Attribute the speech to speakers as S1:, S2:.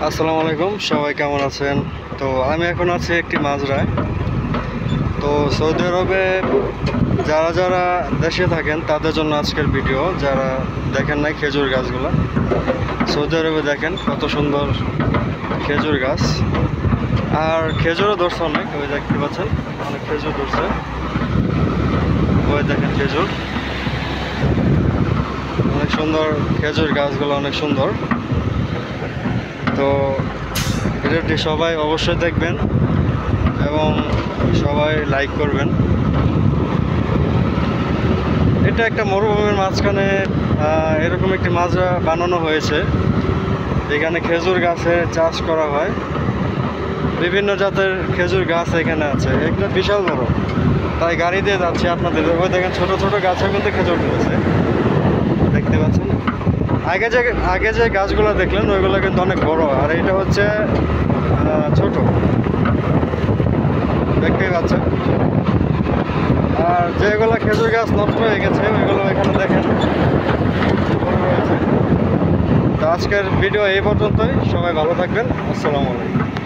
S1: আসসালামু আলাইকুম, সবাই কেমন আছেন? তো আমি এখন আছি একটি মাজরায়। তো সৌদি আরবে যারা যারা দেশে থাকেন তাদের জন্য আজকের ভিডিও। যারা দেখেন নাই খেজুর গাছগুলো, সৌদি আরবে দেখেন কত সুন্দর খেজুর গাছ। আর খেজুরও ধরছে অনেক, ওই দেখতে পাচ্ছেন অনেক খেজুর ধরছে। ওই দেখেন খেজুর, অনেক সুন্দর খেজুর গাছগুলো, অনেক সুন্দর। তো ভিডিওটি সবাই অবশ্যই দেখবেন এবং সবাই লাইক করবেন। এটা একটা মরুভূমির মাঝখানে এরকম একটি মাজরা বানানো হয়েছে। এখানে খেজুর গাছের চাষ করা হয়, বিভিন্ন জাতের খেজুর গাছ এখানে আছে। একটা বিশাল বড়, তাই গাড়ি দিয়ে যাচ্ছে আপনাদের। ওই দেখেন ছোট ছোট গাছের মধ্যে খেজুর ধরেছে, দেখতে পাচ্ছেন। আগে যে গাছগুলো দেখলেন ওইগুলো কিন্তু অনেক বড়, আর এটা হচ্ছে ছোট, দেখতেই পাচ্ছেন। আর যেগুলো খেজুর গাছ নষ্ট হয়ে গেছে ওইগুলো এখানে দেখেন রয়েছে। তো আজকের ভিডিও এই পর্যন্তই, সবাই ভালো থাকবেন। আসসালামু আলাইকুম।